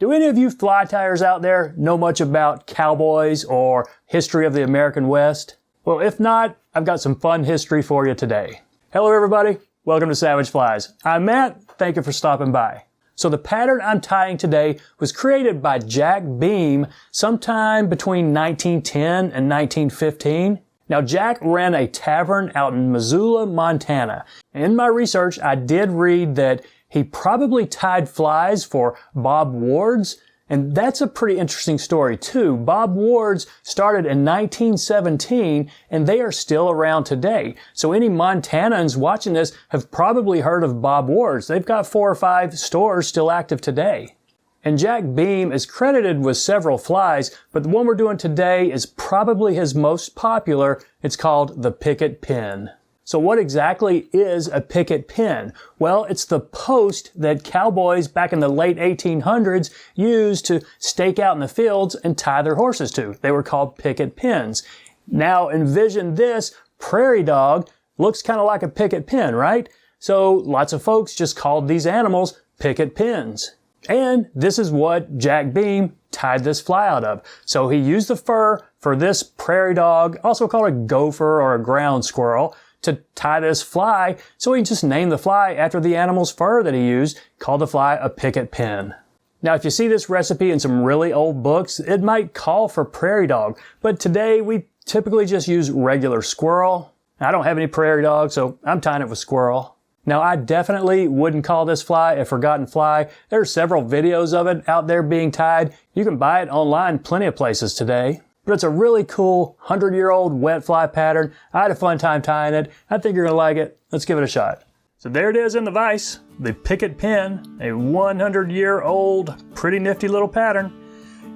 Do any of you fly tyers out there know much about cowboys or history of the American West? Well, if not, I've got some fun history for you today. Hello everybody, welcome to Savage Flies. I'm Matt, thank you for stopping by. So the pattern I'm tying today was created by Jack Boehme sometime between 1910 and 1915. Now Jack ran a tavern out in Missoula, Montana. In my research, I did read that he probably tied flies for Bob Wards, and that's a pretty interesting story too. Bob Wards started in 1917, and they are still around today. So any Montanans watching this have probably heard of Bob Wards. They've got 4 or 5 stores still active today. And Jack Boehme is credited with several flies, but the one we're doing today is probably his most popular. It's called the Picket Pin. So what exactly is a picket pin? Well, it's the post that cowboys back in the late 1800s used to stake out in the fields and tie their horses to. They were called picket pins. Now envision this, prairie dog looks kind of like a picket pin, right? So lots of folks just called these animals picket pins. And this is what Jack Boehme tied this fly out of. So he used the fur for this prairie dog, also called a gopher or a ground squirrel, to tie this fly, so he just named the fly after the animal's fur that he used, called the fly a picket pin. Now if you see this recipe in some really old books, it might call for prairie dog, but today we typically just use regular squirrel. I don't have any prairie dog, so I'm tying it with squirrel. Now I definitely wouldn't call this fly a forgotten fly. There are several videos of it out there being tied. You can buy it online plenty of places today. But it's a really cool 100-year-old wet fly pattern. I had a fun time tying it. I think you're going to like it. Let's give it a shot. So there it is in the vise, the Picket Pin, a 100-year-old, pretty nifty little pattern.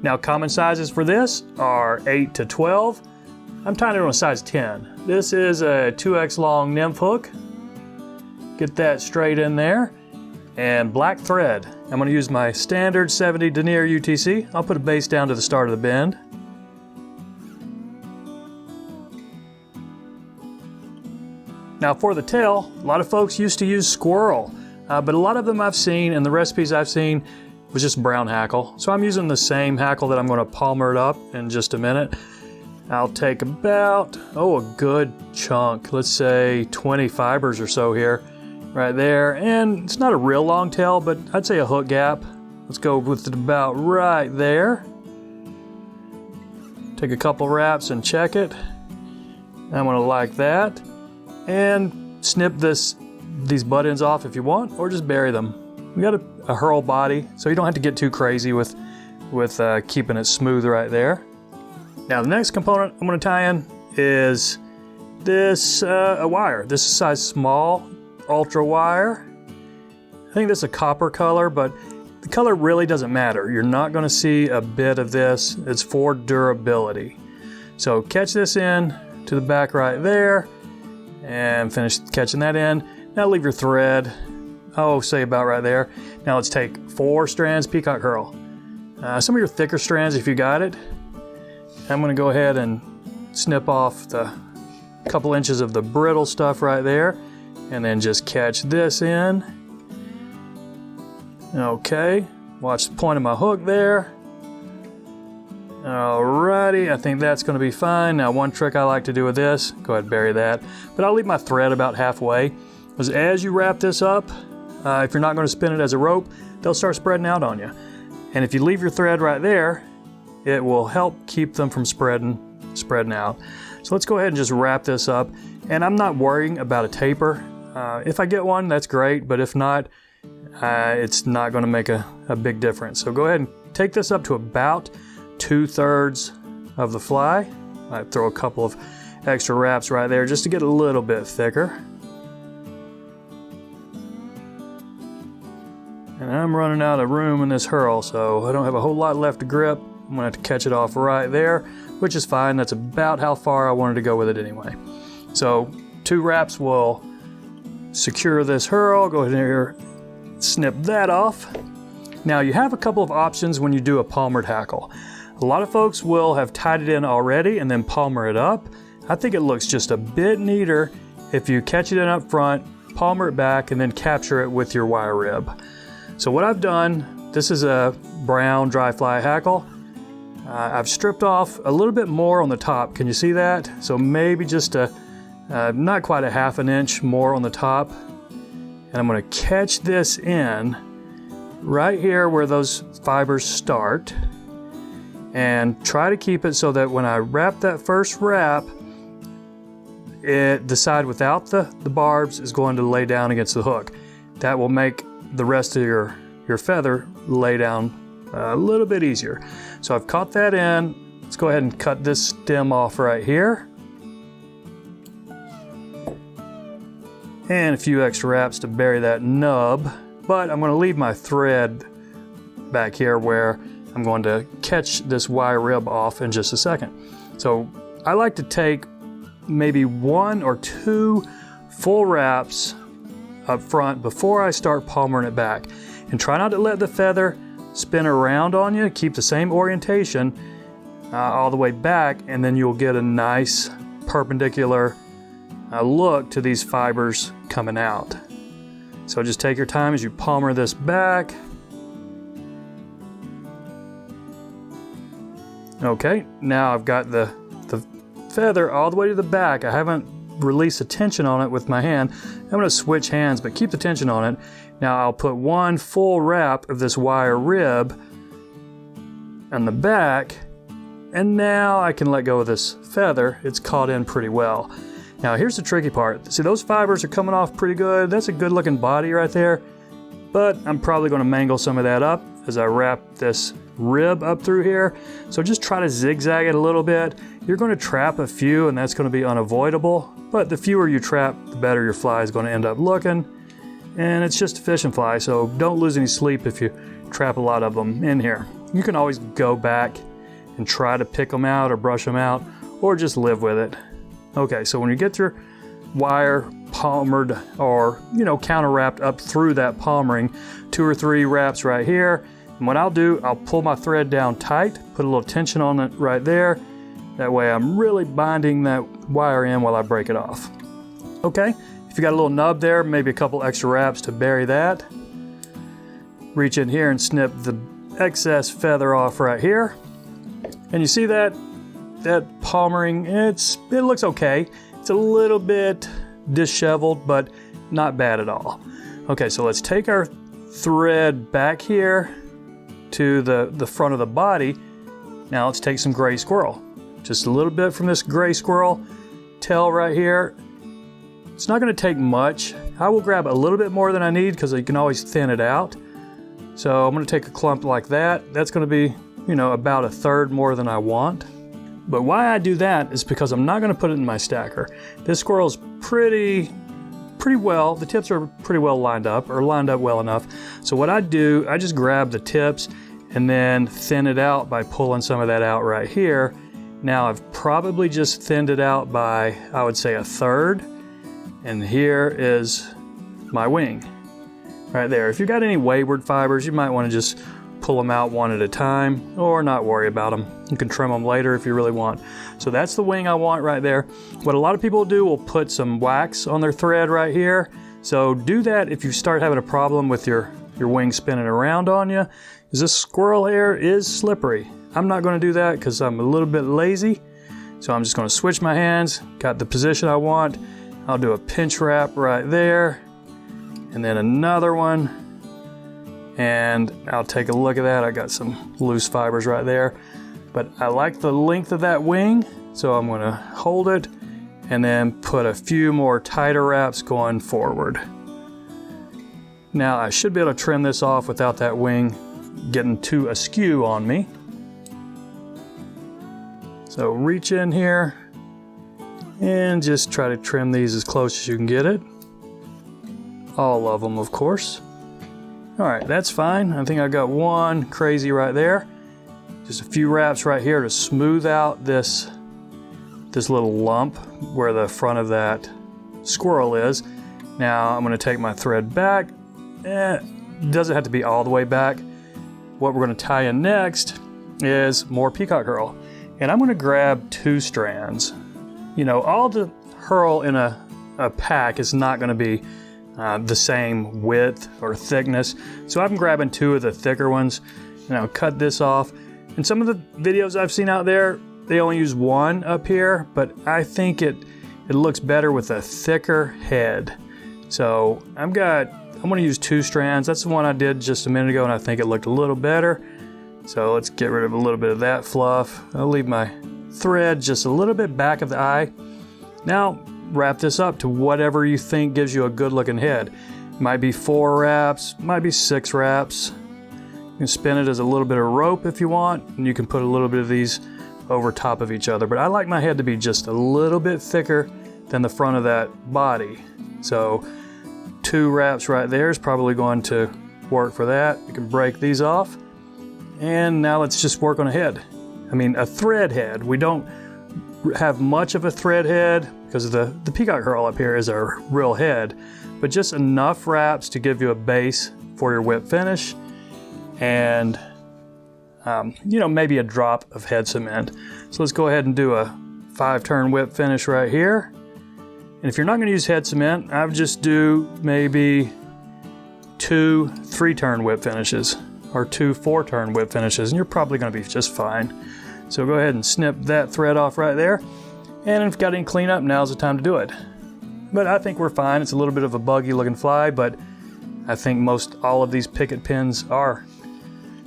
Now common sizes for this are 8 to 12. I'm tying it on a size 10. This is a 2X long nymph hook. Get that straight in there. And black thread. I'm going to use my standard 70 denier UTC. I'll put a base down to the start of the bend. Now for the tail, a lot of folks used to use squirrel, but a lot of them I've seen and the recipes I've seen was just brown hackle. So I'm using the same hackle that I'm going to palmer it up in just a minute. I'll take about, a good chunk, let's say 20 fibers or so here, right there. And it's not a real long tail, but I'd say a hook gap. Let's go with it about right there. Take a couple wraps and check it. I'm going to like that. And snip these butt ends off if you want, or just bury them. We got a herl body, so you don't have to get too crazy with keeping it smooth right there. Now the next component I'm going to tie in is this a wire. This is size small, ultra wire. I think this is a copper color, but the color really doesn't matter. You're not going to see a bit of this. It's for durability. So catch this in to the back right there. And finish catching that in. Now leave your thread, say about right there. Now let's take 4 strands Peacock herl. Some of your thicker strands if you got it. I'm going to go ahead and snip off the couple inches of the brittle stuff right there. And then just catch this in. Okay, watch the point of my hook there. Alrighty, I think that's going to be fine. Now one trick I like to do with this, go ahead and bury that, but I'll leave my thread about halfway, because as you wrap this up, if you're not going to spin it as a rope, they'll start spreading out on you. And if you leave your thread right there, it will help keep them from spreading out. So let's go ahead and just wrap this up, and I'm not worrying about a taper. If I get one, that's great, but if not, it's not going to make a big difference. So go ahead and take this up to about 2/3 of the fly. I throw a couple of extra wraps right there just to get a little bit thicker. And I'm running out of room in this herl, so I don't have a whole lot left to grip. I'm gonna have to catch it off right there, which is fine. That's about how far I wanted to go with it anyway. So 2 wraps will secure this herl. Go ahead and here, snip that off. Now you have a couple of options when you do a palmered hackle. A lot of folks will have tied it in already and then palmer it up. I think it looks just a bit neater if you catch it in up front, palmer it back, and then capture it with your wire rib. So what I've done, this is a brown dry fly hackle. I've stripped off a little bit more on the top. Can you see that? So maybe just not quite a ½ an inch more on the top. And I'm going to catch this in right here where those fibers start, and try to keep it so that when I wrap that first wrap, the side without the barbs is going to lay down against the hook. That will make the rest of your feather lay down a little bit easier. So I've caught that in. Let's go ahead and cut this stem off right here. And a few extra wraps to bury that nub. But I'm going to leave my thread back here where I'm going to catch this wire rib off in just a second. So I like to take maybe 1 or 2 full wraps up front before I start palmering it back. And try not to let the feather spin around on you. Keep the same orientation all the way back, and then you'll get a nice perpendicular look to these fibers coming out. So just take your time as you palmer this back. Okay, now I've got the feather all the way to the back. I haven't released the tension on it with my hand. I'm going to switch hands, but keep the tension on it. Now I'll put 1 full wrap of this wire rib on the back, and now I can let go of this feather. It's caught in pretty well. Now here's the tricky part. See, those fibers are coming off pretty good. That's a good looking body right there, but I'm probably going to mangle some of that up as I wrap this rib up through here. So just try to zigzag it a little bit. You're going to trap a few, and that's going to be unavoidable, but the fewer you trap, the better your fly is going to end up looking. And it's just a fishing fly, so don't lose any sleep if you trap a lot of them in here. You can always go back and try to pick them out or brush them out, or just live with it. Okay, so when you get your wire palmered or, counter wrapped up through that palmering, 2 or 3 wraps right here. And what I'll do, I'll pull my thread down tight, put a little tension on it right there. That way I'm really binding that wire in while I break it off. Okay, if you got a little nub there, maybe a couple extra wraps to bury that. Reach in here and snip the excess feather off right here. And you see that palmering, it looks okay. It's a little bit disheveled, but not bad at all. Okay, so let's take our thread back here to the front of the body. Now let's take some gray squirrel. Just a little bit from this gray squirrel tail right here. It's not going to take much. I will grab a little bit more than I need because you can always thin it out. So I'm going to take a clump like that. That's going to be, about 1/3 more than I want. But why I do that is because I'm not going to put it in my stacker. This squirrel's pretty well, the tips are pretty well lined up, or lined up well enough. So what I do, I just grab the tips and then thin it out by pulling some of that out right here. Now I've probably just thinned it out by, I would say, 1/3. And here is my wing right there. If you've got any wayward fibers, you might want to just pull them out one at a time or not worry about them. You can trim them later if you really want. So that's the wing I want right there. What a lot of people do will put some wax on their thread right here. So do that if you start having a problem with your wing spinning around on you, because this squirrel hair is slippery. I'm not going to do that because I'm a little bit lazy. So I'm just going to switch my hands, got the position I want. I'll do a pinch wrap right there, and then another one, and I'll take a look at that. I got some loose fibers right there, but I like the length of that wing, so I'm going to hold it and then put a few more tighter wraps going forward. Now I should be able to trim this off without that wing getting too askew on me. So reach in here and just try to trim these as close as you can get it. All of them, of course. All right, that's fine. I think I got one crazy right there. Just a few wraps right here to smooth out this little lump where the front of that squirrel is. Now I'm going to take my thread back. It doesn't have to be all the way back. What we're going to tie in next is more peacock herl. And I'm going to grab 2 strands. All the herl in a pack is not going to be the same width or thickness. So I'm grabbing 2 of the thicker ones, and I'll cut this off. And some of the videos I've seen out there, they only use 1 up here, but I think it looks better with a thicker head. So I'm going to use 2 strands. That's the one I did just a minute ago, and I think it looked a little better. So let's get rid of a little bit of that fluff. I'll leave my thread just a little bit back of the eye. Now wrap this up to whatever you think gives you a good looking head. Might be 4 wraps, might be 6 wraps. You can spin it as a little bit of rope if you want, and you can put a little bit of these over top of each other. But I like my head to be just a little bit thicker than the front of that body. So 2 wraps right there is probably going to work for that. You can break these off. And now let's just work on a head. I mean, a thread head. We don't have much of a thread head because the Peacock herl up here is a real head, but just enough wraps to give you a base for your whip finish, and maybe a drop of head cement. So let's go ahead and do a 5-turn whip finish right here. And if you're not going to use head cement, I would just do maybe 2 3-turn whip finishes or 2 4-turn whip finishes, and you're probably going to be just fine. So go ahead and snip that thread off right there. And if you've got any cleanup, now's the time to do it. But I think we're fine. It's a little bit of a buggy looking fly, but I think most all of these picket pins are.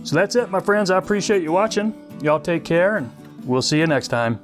So that's it, my friends. I appreciate you watching. Y'all take care, and we'll see you next time.